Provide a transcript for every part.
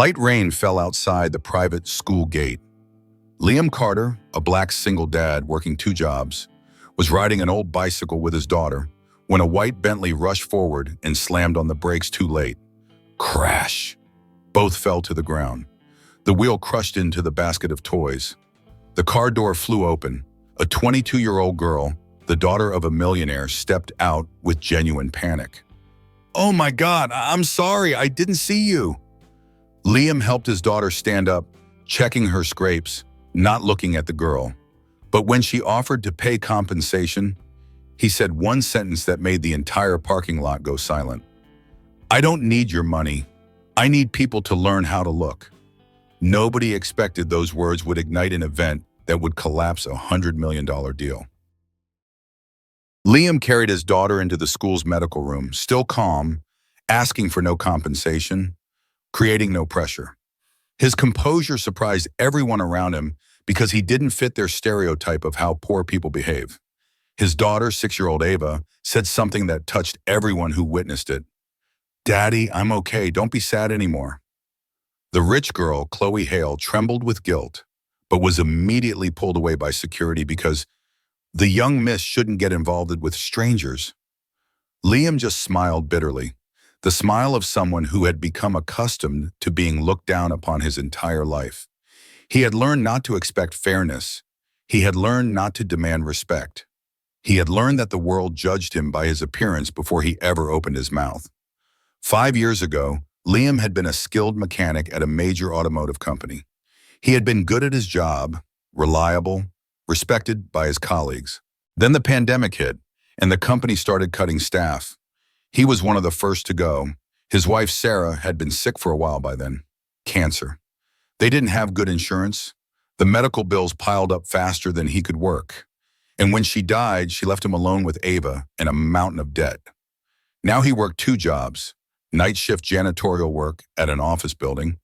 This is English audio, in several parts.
Light rain fell outside the private school gate. Liam Carter, a black single dad working two jobs, was riding an old bicycle with his daughter when a white Bentley rushed forward and slammed on the brakes too late. Crash! Both fell to the ground. The wheel crushed into the basket of toys. The car door flew open. A 22-year-old girl, the daughter of a millionaire, stepped out with genuine panic. "Oh my God, I'm sorry, I didn't see you." Liam helped his daughter stand up, checking her scrapes, not looking at the girl. But when she offered to pay compensation, he said one sentence that made the entire parking lot go silent. "I don't need your money. I need people to learn how to look." Nobody expected those words would ignite an event that would collapse a $100 million deal. Liam carried his daughter into the school's medical room, still calm, asking for no compensation, creating no pressure. His composure surprised everyone around him because he didn't fit their stereotype of how poor people behave. His daughter, 6-year-old Ava, said something that touched everyone who witnessed it. "Daddy, I'm okay. Don't be sad anymore." The rich girl, Chloe Hale, trembled with guilt, but was immediately pulled away by security because the young miss shouldn't get involved with strangers. Liam just smiled bitterly, the smile of someone who had become accustomed to being looked down upon his entire life. He had learned not to expect fairness. He had learned not to demand respect. He had learned that the world judged him by his appearance before he ever opened his mouth. 5 years ago, Liam had been a skilled mechanic at a major automotive company. He had been good at his job, reliable, respected by his colleagues. Then the pandemic hit, and the company started cutting staff. He was one of the first to go. His wife, Sarah, had been sick for a while by then. Cancer. They didn't have good insurance. The medical bills piled up faster than he could work. And when she died, she left him alone with Ava and a mountain of debt. Now he worked 2 jobs, night shift janitorial work at an office building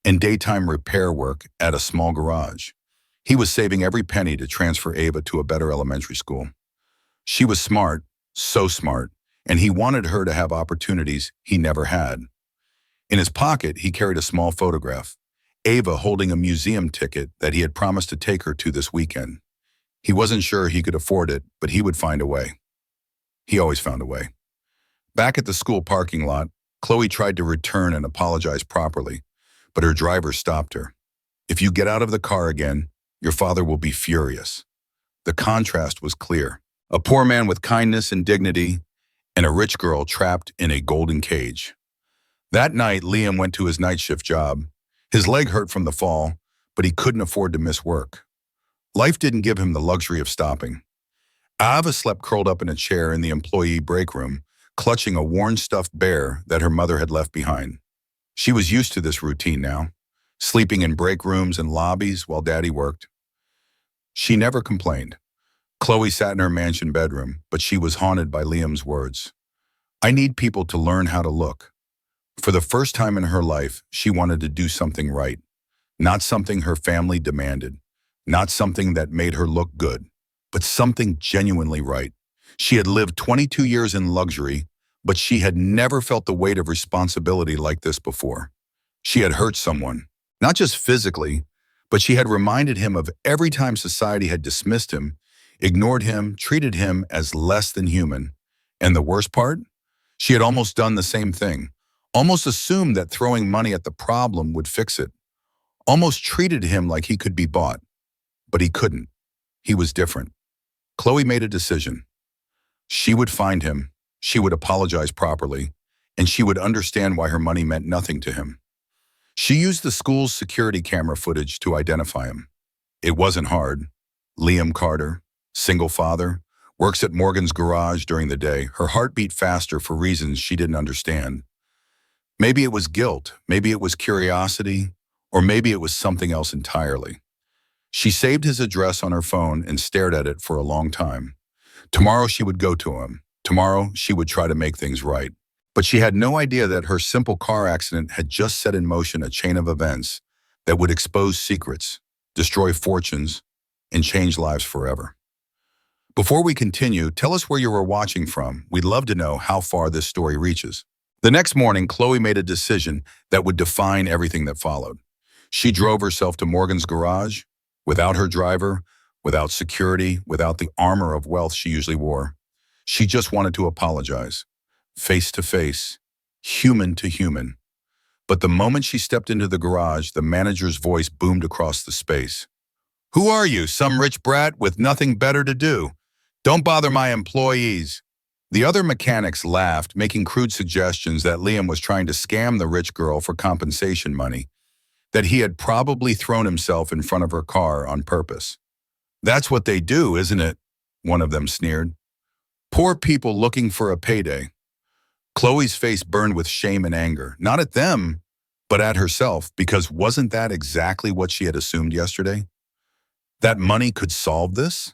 and daytime repair work at a small garage. He was saving every penny to transfer Ava to a better elementary school. She was smart, so smart, and he wanted her to have opportunities he never had. In his pocket, he carried a small photograph, Ava holding a museum ticket that he had promised to take her to this weekend. He wasn't sure he could afford it, but he would find a way. He always found a way. Back at the school parking lot, Chloe tried to return and apologize properly, but her driver stopped her. "If you get out of the car again, your father will be furious." The contrast was clear. A poor man with kindness and dignity, and a rich girl trapped in a golden cage. That night, Liam went to his night shift job. His leg hurt from the fall, but he couldn't afford to miss work. Life didn't give him the luxury of stopping. Ava slept curled up in a chair in the employee break room, clutching a worn stuffed bear that her mother had left behind. She was used to this routine now, sleeping in break rooms and lobbies while Daddy worked. She never complained. Chloe sat in her mansion bedroom, but she was haunted by Liam's words. "I need people to learn how to look." For the first time in her life, she wanted to do something right, not something her family demanded, not something that made her look good, but something genuinely right. She had lived 22 years in luxury, but she had never felt the weight of responsibility like this before. She had hurt someone, not just physically, but she had reminded him of every time society had dismissed him, ignored him, treated him as less than human. And the worst part? She had almost done the same thing, almost assumed that throwing money at the problem would fix it, almost treated him like he could be bought. But he couldn't. He was different. Chloe made a decision. She would find him, she would apologize properly, and she would understand why her money meant nothing to him. She used the school's security camera footage to identify him. It wasn't hard. Liam Carter, single father, works at Morgan's garage during the day. Her heart beat faster for reasons she didn't understand. Maybe it was guilt, maybe it was curiosity, or maybe it was something else entirely. She saved his address on her phone and stared at it for a long time. Tomorrow she would go to him. Tomorrow she would try to make things right. But she had no idea that her simple car accident had just set in motion a chain of events that would expose secrets, destroy fortunes, and change lives forever. Before we continue, tell us where you are watching from. We'd love to know how far this story reaches. The next morning, Chloe made a decision that would define everything that followed. She drove herself to Morgan's garage, without her driver, without security, without the armor of wealth she usually wore. She just wanted to apologize, face to face, human to human. But the moment she stepped into the garage, the manager's voice boomed across the space. "Who are you, some rich brat with nothing better to do? Don't bother my employees." The other mechanics laughed, making crude suggestions that Liam was trying to scam the rich girl for compensation money, that he had probably thrown himself in front of her car on purpose. "That's what they do, isn't it?" one of them sneered. "Poor people looking for a payday." Chloe's face burned with shame and anger, not at them, but at herself, because wasn't that exactly what she had assumed yesterday? That money could solve this?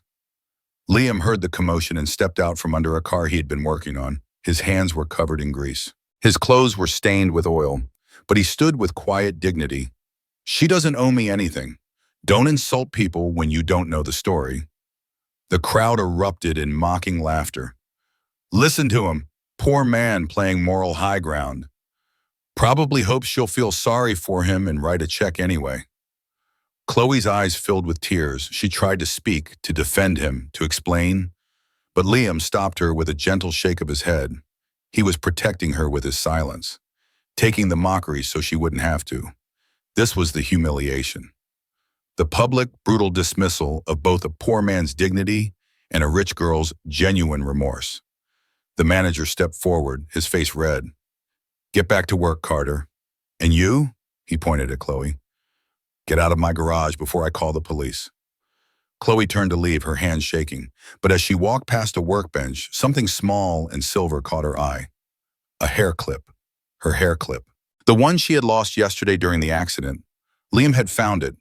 Liam heard the commotion and stepped out from under a car he had been working on. His hands were covered in grease. His clothes were stained with oil, but he stood with quiet dignity. "She doesn't owe me anything. Don't insult people when you don't know the story." The crowd erupted in mocking laughter. "Listen to him. Poor man playing moral high ground. Probably hopes she'll feel sorry for him and write a check anyway." Chloe's eyes filled with tears. She tried to speak, to defend him, to explain, but Liam stopped her with a gentle shake of his head. He was protecting her with his silence, taking the mockery so she wouldn't have to. This was the humiliation. The public, brutal dismissal of both a poor man's dignity and a rich girl's genuine remorse. The manager stepped forward, his face red. "Get back to work, Carter. And you?" he pointed at Chloe. "Get out of my garage before I call the police." Chloe turned to leave, her hands shaking, but as she walked past a workbench, something small and silver caught her eye. A hair clip. Her hair clip. The one she had lost yesterday during the accident. Liam had found it,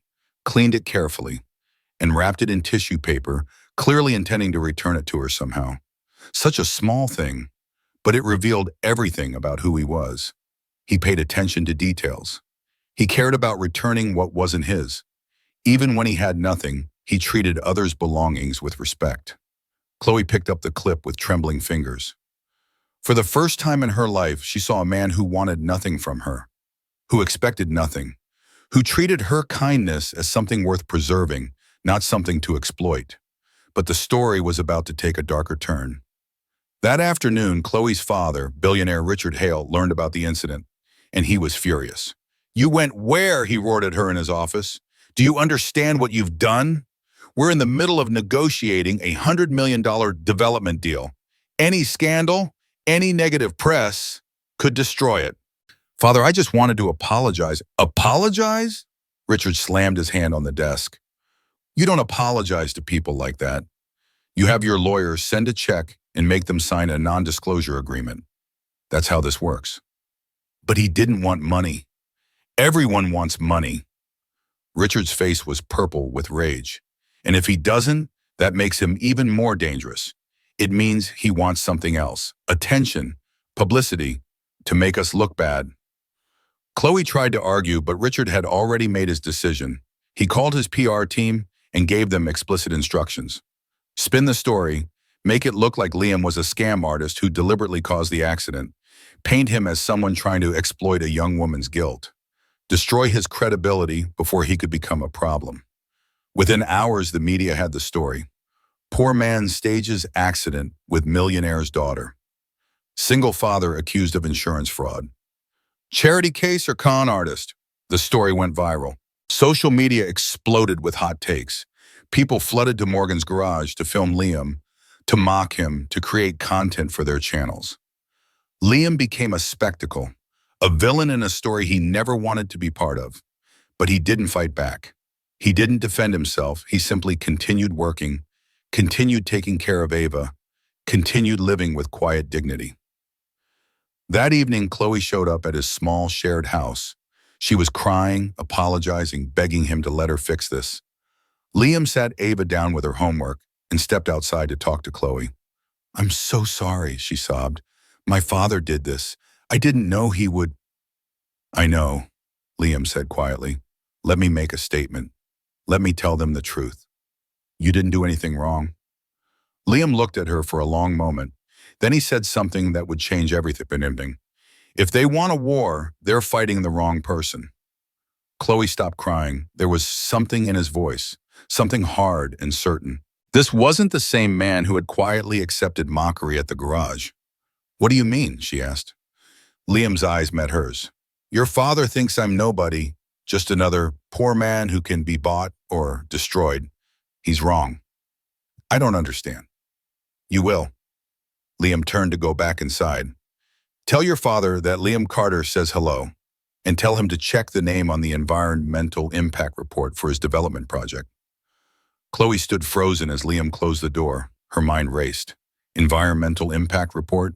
cleaned it carefully, and wrapped it in tissue paper, clearly intending to return it to her somehow. Such a small thing, but it revealed everything about who he was. He paid attention to details. He cared about returning what wasn't his. Even when he had nothing, he treated others' belongings with respect. Chloe picked up the clip with trembling fingers. For the first time in her life, she saw a man who wanted nothing from her, who expected nothing, who treated her kindness as something worth preserving, not something to exploit. But the story was about to take a darker turn. That afternoon, Chloe's father, billionaire Richard Hale, learned about the incident, and he was furious. "You went where?" he roared at her in his office. "Do you understand what you've done? We're in the middle of negotiating a $100 million development deal. Any scandal, any negative press could destroy it." "Father, I just wanted to apologize." "Apologize?" Richard slammed his hand on the desk. "You don't apologize to people like that. You have your lawyers send a check and make them sign a non-disclosure agreement. That's how this works." But he didn't want money. Everyone wants money. Richard's face was purple with rage. And if he doesn't, that makes him even more dangerous. It means he wants something else. Attention, publicity, to make us look bad. Chloe tried to argue, but Richard had already made his decision. He called his PR team and gave them explicit instructions. Spin the story, make it look like Liam was a scam artist who deliberately caused the accident. Paint him as someone trying to exploit a young woman's guilt. Destroy his credibility before he could become a problem. Within hours, the media had the story. Poor man stages accident with millionaire's daughter. Single father accused of insurance fraud. Charity case or con artist? The story went viral. Social media exploded with hot takes. People flooded to Morgan's garage to film Liam, to mock him, to create content for their channels. Liam became a spectacle, a villain in a story he never wanted to be part of. But he didn't fight back. He didn't defend himself. He simply continued working, continued taking care of Ava, continued living with quiet dignity. That evening, Chloe showed up at his small shared house. She was crying, apologizing, begging him to let her fix this. Liam sat Ava down with her homework and stepped outside to talk to Chloe. "I'm so sorry," she sobbed. "My father did this. I didn't know he would." "I know," Liam said quietly. "Let me make a statement. Let me tell them the truth. You didn't do anything wrong." Liam looked at her for a long moment. Then he said something that would change everything. If they want a war, they're fighting the wrong person. Chloe stopped crying. There was something in his voice, something hard and certain. This wasn't the same man who had quietly accepted mockery at the garage. "What do you mean?" she asked. Liam's eyes met hers. "Your father thinks I'm nobody, just another poor man who can be bought or destroyed. He's wrong. I don't understand." "You will." Liam turned to go back inside. "Tell your father that Liam Carter says hello, and tell him to check the name on the environmental impact report for his development project." Chloe stood frozen as Liam closed the door. Her mind raced. Environmental impact report?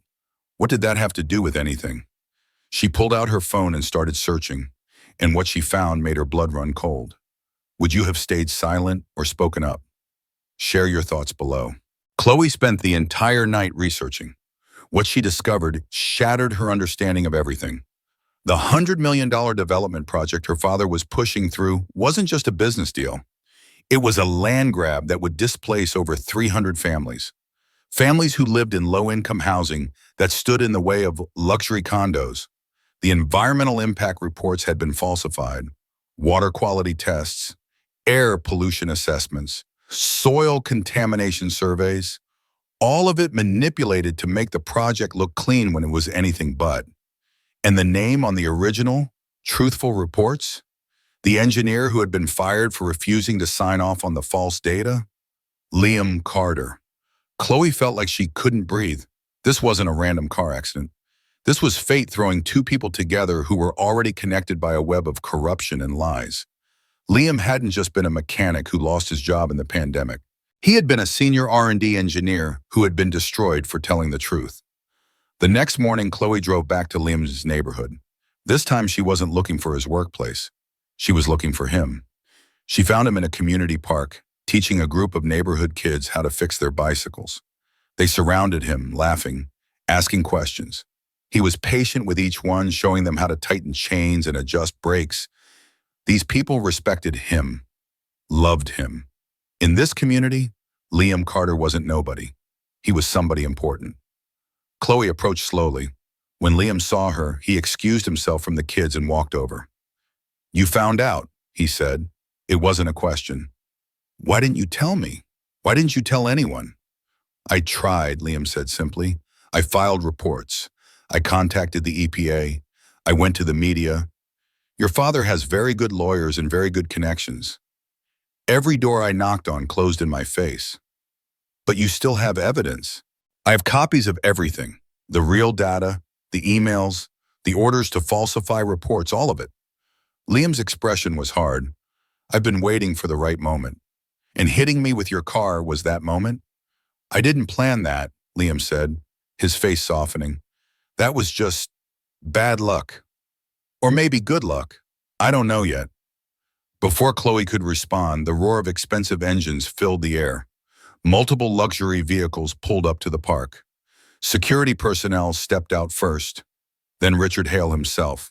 What did that have to do with anything? She pulled out her phone and started searching, and what she found made her blood run cold. Would you have stayed silent or spoken up? Share your thoughts below. Chloe spent the entire night researching. What she discovered shattered her understanding of everything. The $100 million development project her father was pushing through wasn't just a business deal. It was a land grab that would displace over 300 families. Families who lived in low-income housing that stood in the way of luxury condos. The environmental impact reports had been falsified. Water quality tests, air pollution assessments, soil contamination surveys, all of it manipulated to make the project look clean when it was anything but. And the name on the original, truthful reports? The engineer who had been fired for refusing to sign off on the false data? Liam Carter. Chloe felt like she couldn't breathe. This wasn't a random car accident. This was fate throwing two people together who were already connected by a web of corruption and lies. Liam hadn't just been a mechanic who lost his job in the pandemic. He had been a senior R&D engineer who had been destroyed for telling the truth. The next morning, Chloe drove back to Liam's neighborhood. This time, she wasn't looking for his workplace. She was looking for him. She found him in a community park, teaching a group of neighborhood kids how to fix their bicycles. They surrounded him, laughing, asking questions. He was patient with each one, showing them how to tighten chains and adjust brakes. These people respected him, loved him. In this community, Liam Carter wasn't nobody. He was somebody important. Chloe approached slowly. When Liam saw her, he excused himself from the kids and walked over. "You found out," he said. It wasn't a question. "Why didn't you tell me? Why didn't you tell anyone?" "I tried," Liam said simply. "I filed reports. I contacted the EPA. I went to the media. Your father has very good lawyers and very good connections. Every door I knocked on closed in my face. But you still have evidence. I have copies of everything. The real data, the emails, the orders to falsify reports, all of it." Liam's expression was hard. "I've been waiting for the right moment. And hitting me with your car was that moment?" "I didn't plan that," Liam said, his face softening. "That was just bad luck. Or maybe good luck. I don't know yet." Before Chloe could respond, the roar of expensive engines filled the air. Multiple luxury vehicles pulled up to the park. Security personnel stepped out first, then Richard Hale himself.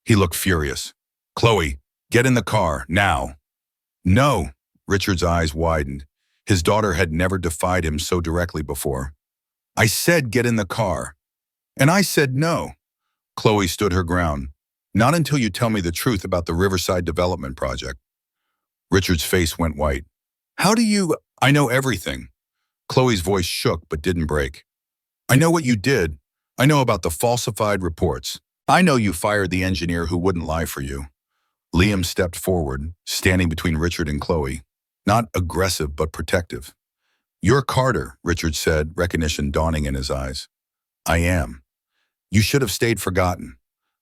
He looked furious. "Chloe, get in the car, now." "No." Richard's eyes widened. His daughter had never defied him so directly before. "I said get in the car." "And I said no." Chloe stood her ground. "Not until you tell me the truth about the Riverside Development Project." Richard's face went white. "How do you—" "I know everything." Chloe's voice shook but didn't break. "I know what you did. I know about the falsified reports. I know you fired the engineer who wouldn't lie for you." Liam stepped forward, standing between Richard and Chloe. Not aggressive but protective. "You're Carter," Richard said, recognition dawning in his eyes. "I am. You should have stayed forgotten."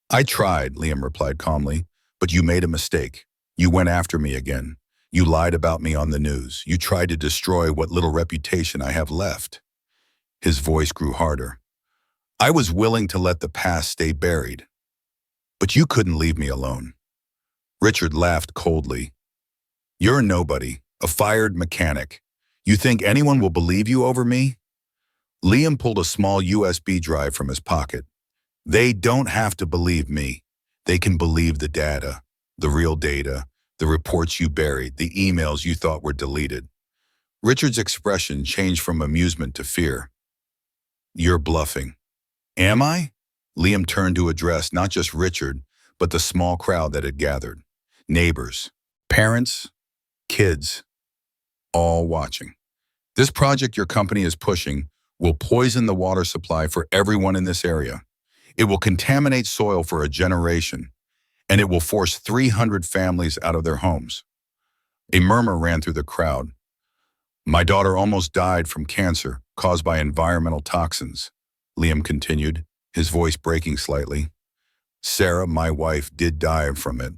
"I tried," Liam replied calmly, "but you made a mistake. You went after me again. You lied about me on the news. You tried to destroy what little reputation I have left." His voice grew harder. "I was willing to let the past stay buried. But you couldn't leave me alone." Richard laughed coldly. "You're a nobody, a fired mechanic. You think anyone will believe you over me?" Liam pulled a small USB drive from his pocket. "They don't have to believe me. They can believe the data, the real data, the reports you buried, the emails you thought were deleted." Richard's expression changed from amusement to fear. "You're bluffing." "Am I?" Liam turned to address not just Richard, but the small crowd that had gathered. Neighbors, parents, kids, all watching. This project your company is pushing will poison the water supply for everyone in this area. It will contaminate soil for a generation, and it will force 300 families out of their homes. A murmur ran through the crowd. My daughter almost died from cancer caused by environmental toxins, Liam continued, his voice breaking slightly. Sarah, my wife, did die from it.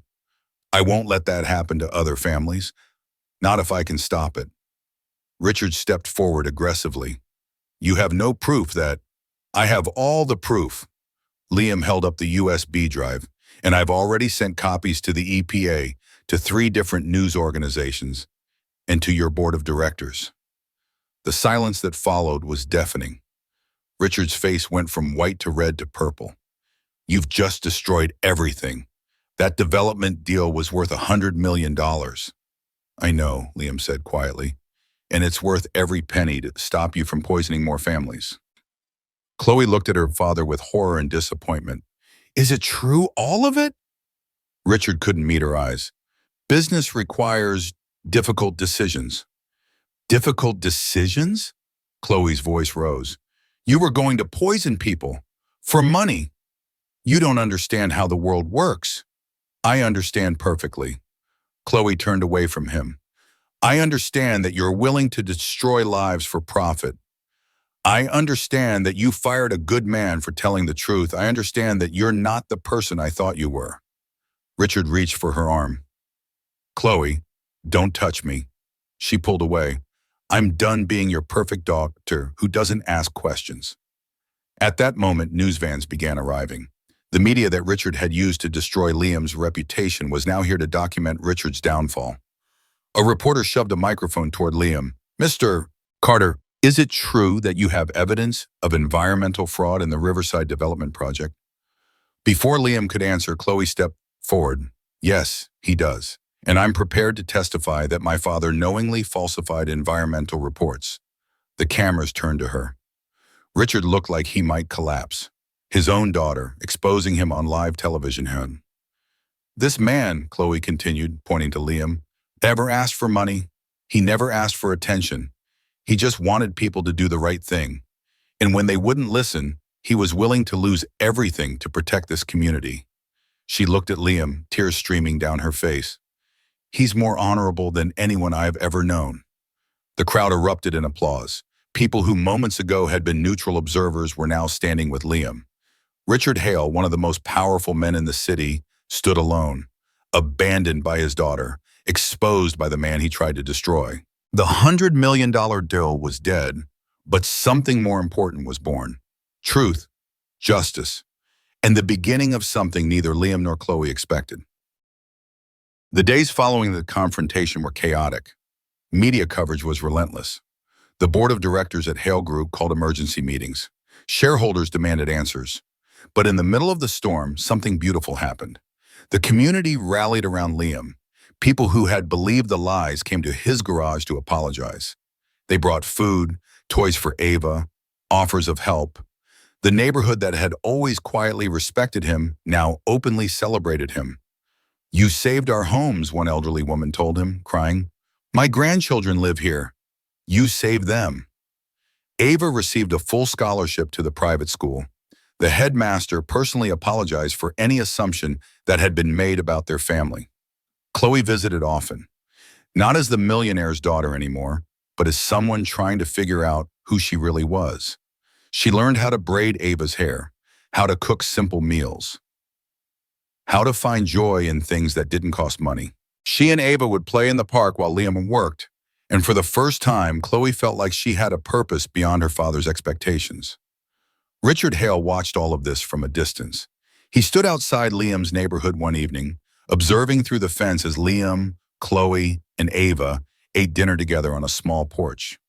I won't let that happen to other families, not if I can stop it. Richard stepped forward aggressively. You have no proof that... I have all the proof. Liam held up the USB drive, and I've already sent copies to the EPA, to 3 different news organizations, and to your board of directors. The silence that followed was deafening. Richard's face went from white to red to purple. You've just destroyed everything. That development deal was worth $100 million. I know, Liam said quietly, and it's worth every penny to stop you from poisoning more families. Chloe looked at her father with horror and disappointment. Is it true, all of it? Richard couldn't meet her eyes. Business requires difficult decisions. Difficult decisions? Chloe's voice rose. You were going to poison people. For money. You don't understand how the world works. I understand perfectly. Chloe turned away from him. I understand that you're willing to destroy lives for profit. I understand that you fired a good man for telling the truth. I understand that you're not the person I thought you were. Richard reached for her arm. Chloe, don't touch me. She pulled away. I'm done being your perfect doctor who doesn't ask questions. At that moment, news vans began arriving. The media that Richard had used to destroy Liam's reputation was now here to document Richard's downfall. A reporter shoved a microphone toward Liam. Mr. Carter, is it true that you have evidence of environmental fraud in the Riverside Development Project? Before Liam could answer, Chloe stepped forward. Yes, he does. And I'm prepared to testify that my father knowingly falsified environmental reports. The cameras turned to her. Richard looked like he might collapse. His own daughter, exposing him on live television. This man, Chloe continued, pointing to Liam, never asked for money. He never asked for attention. He just wanted people to do the right thing. And when they wouldn't listen, he was willing to lose everything to protect this community. She looked at Liam, tears streaming down her face. He's more honorable than anyone I've ever known. The crowd erupted in applause. People who moments ago had been neutral observers were now standing with Liam. Richard Hale, one of the most powerful men in the city, stood alone, abandoned by his daughter, exposed by the man he tried to destroy. The $100 million deal was dead, but something more important was born. Truth, justice, and the beginning of something neither Liam nor Chloe expected. The days following the confrontation were chaotic. Media coverage was relentless. The board of directors at Hale Group called emergency meetings. Shareholders demanded answers. But in the middle of the storm, something beautiful happened. The community rallied around Liam. People who had believed the lies came to his garage to apologize. They brought food, toys for Ava, offers of help. The neighborhood that had always quietly respected him now openly celebrated him. You saved our homes, one elderly woman told him, crying. My grandchildren live here. You saved them. Ava received a full scholarship to the private school. The headmaster personally apologized for any assumption that had been made about their family. Chloe visited often, not as the millionaire's daughter anymore, but as someone trying to figure out who she really was. She learned how to braid Ava's hair, how to cook simple meals, how to find joy in things that didn't cost money. She and Ava would play in the park while Liam worked, and for the first time, Chloe felt like she had a purpose beyond her father's expectations. Richard Hale watched all of this from a distance. He stood outside Liam's neighborhood one evening, observing through the fence as Liam, Chloe, and Ava ate dinner together on a small porch.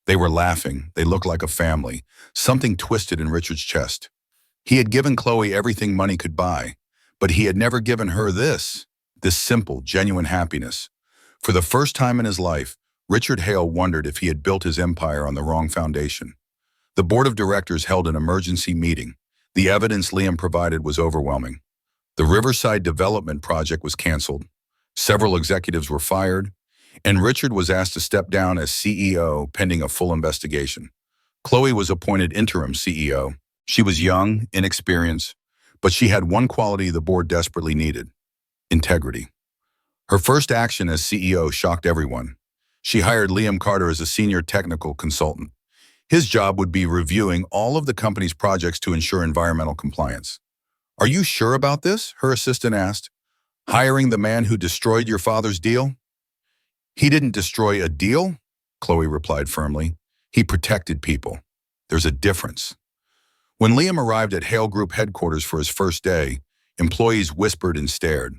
They were laughing. They looked like a family. Something twisted in Richard's chest. He had given Chloe everything money could buy, but he had never given her this simple, genuine happiness. For the first time in his life, Richard Hale wondered if he had built his empire on the wrong foundation. The board of directors held an emergency meeting. The evidence Liam provided was overwhelming. The Riverside Development Project was canceled. Several executives were fired, and Richard was asked to step down as CEO pending a full investigation. Chloe was appointed interim CEO. She was young, inexperienced, but she had one quality the board desperately needed: integrity. Her first action as CEO shocked everyone. She hired Liam Carter as a senior technical consultant. His job would be reviewing all of the company's projects to ensure environmental compliance. "Are you sure about this?" her assistant asked. "Hiring the man who destroyed your father's deal?" "He didn't destroy a deal," Chloe replied firmly. "He protected people. There's a difference." When Liam arrived at Hale Group headquarters for his first day, employees whispered and stared.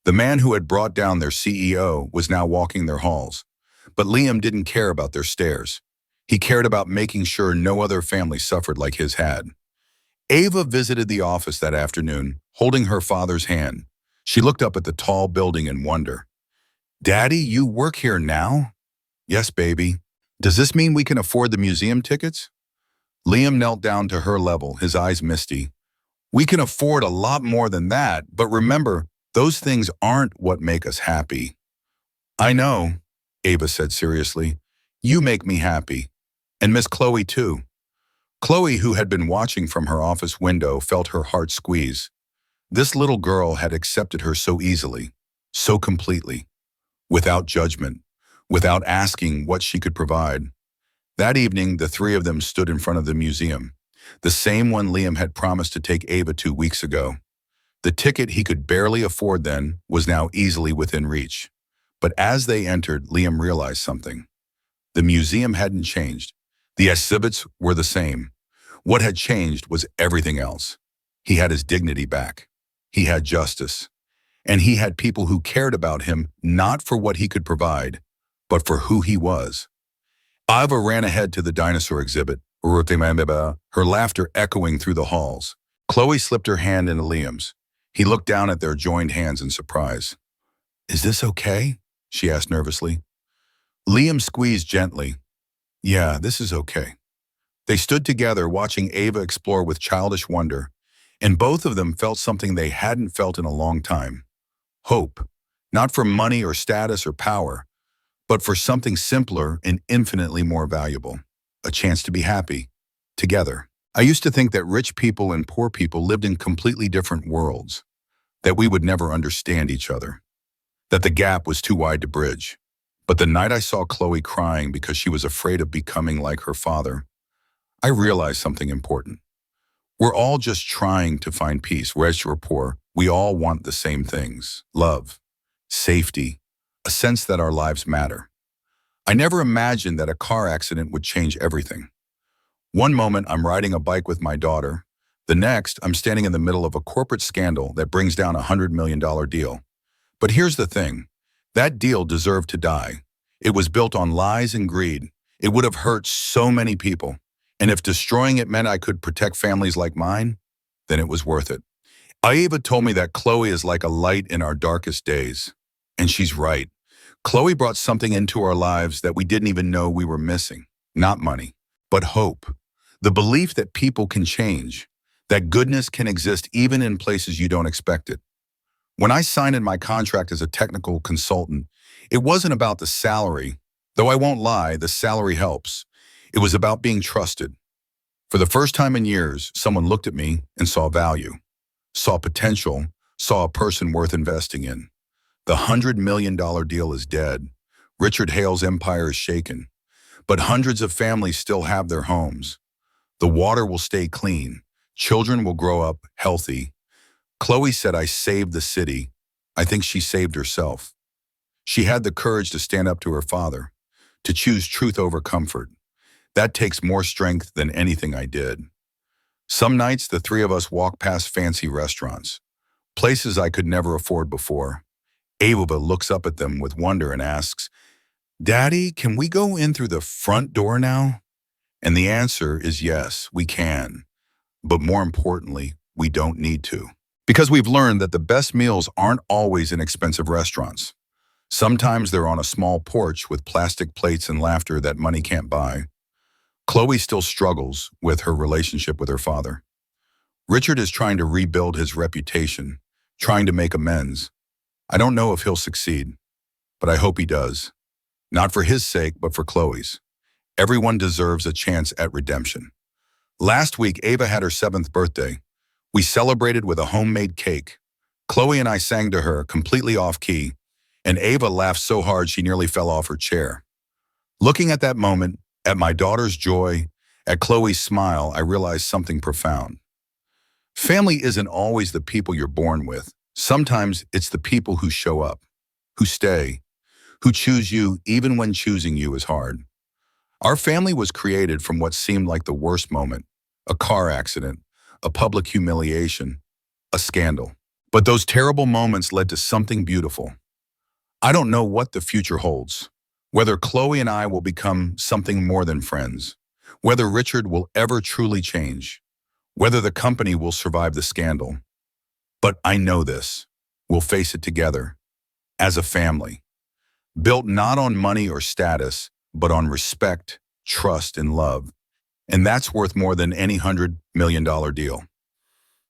The man who had brought down their CEO was now walking their halls. But Liam didn't care about their stares. He cared about making sure no other family suffered like his had. Ava visited the office that afternoon, holding her father's hand. She looked up at the tall building in wonder. "Daddy, you work here now?" "Yes, baby." "Does this mean we can afford the museum tickets?" Liam knelt down to her level, his eyes misty. "We can afford a lot more than that, but remember, those things aren't what make us happy." "I know," Ava said seriously. "You make me happy. And Miss Chloe too." Chloe, who had been watching from her office window, felt her heart squeeze. This little girl had accepted her so easily, so completely, without judgment, without asking what she could provide. That evening, the three of them stood in front of the museum, the same one Liam had promised to take Ava 2 weeks ago. The ticket he could barely afford then was now easily within reach. But as they entered, Liam realized something. The museum hadn't changed. The exhibits were the same. What had changed was everything else. He had his dignity back. He had justice. And he had people who cared about him not for what he could provide, but for who he was. Ava ran ahead to the dinosaur exhibit, her laughter echoing through the halls. Chloe slipped her hand into Liam's. He looked down at their joined hands in surprise. "Is this okay?" she asked nervously. Liam squeezed gently. "Yeah, this is okay." They stood together, watching Ava explore with childish wonder, and both of them felt something they hadn't felt in a long time. Hope, not for money or status or power, but for something simpler and infinitely more valuable: a chance to be happy, together. I used to think that rich people and poor people lived in completely different worlds, that we would never understand each other, that the gap was too wide to bridge. But the night I saw Chloe crying because she was afraid of becoming like her father, I realized something important. We're all just trying to find peace. Rich or poor, we all want the same things: love, safety, a sense that our lives matter. I never imagined that a car accident would change everything. One moment I'm riding a bike with my daughter. The next, I'm standing in the middle of a corporate scandal that brings down a $100 million deal. But here's the thing. That deal deserved to die. It was built on lies and greed. It would have hurt so many people. And if destroying it meant I could protect families like mine, then it was worth it. Ava told me that Chloe is like a light in our darkest days. And she's right. Chloe brought something into our lives that we didn't even know we were missing. Not money, but hope. The belief that people can change, that goodness can exist even in places you don't expect it. When I signed in my contract as a technical consultant, it wasn't about the salary, though I won't lie, the salary helps. It was about being trusted. For the first time in years, someone looked at me and saw value, saw potential, saw a person worth investing in. The $100 million deal is dead. Richard Hale's empire is shaken. But hundreds of families still have their homes. The water will stay clean. Children will grow up healthy. Chloe said I saved the city. I think she saved herself. She had the courage to stand up to her father, to choose truth over comfort. That takes more strength than anything I did. Some nights, the three of us walk past fancy restaurants, places I could never afford before. Ava looks up at them with wonder and asks, "Daddy, can we go in through the front door now?" And the answer is yes, we can. But more importantly, we don't need to. Because we've learned that the best meals aren't always in expensive restaurants. Sometimes they're on a small porch with plastic plates and laughter that money can't buy. Chloe still struggles with her relationship with her father. Richard is trying to rebuild his reputation, trying to make amends. I don't know if he'll succeed, but I hope he does. Not for his sake, but for Chloe's. Everyone deserves a chance at redemption. Last week, Ava had her 7th birthday. We celebrated with a homemade cake. Chloe and I sang to her, completely off-key, and Ava laughed so hard she nearly fell off her chair. Looking at that moment, at my daughter's joy, at Chloe's smile, I realized something profound. Family isn't always the people you're born with. Sometimes it's the people who show up, who stay, who choose you even when choosing you is hard. Our family was created from what seemed like the worst moment, a car accident, a public humiliation, a scandal. But those terrible moments led to something beautiful. I don't know what the future holds, whether Chloe and I will become something more than friends, whether Richard will ever truly change, whether the company will survive the scandal. But I know this, we'll face it together, as a family, built not on money or status, but on respect, trust, and love. And that's worth more than any $100 million deal.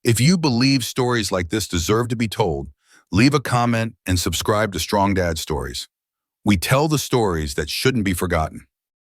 If you believe stories like this deserve to be told, leave a comment and subscribe to Strong Dad Stories. We tell the stories that shouldn't be forgotten.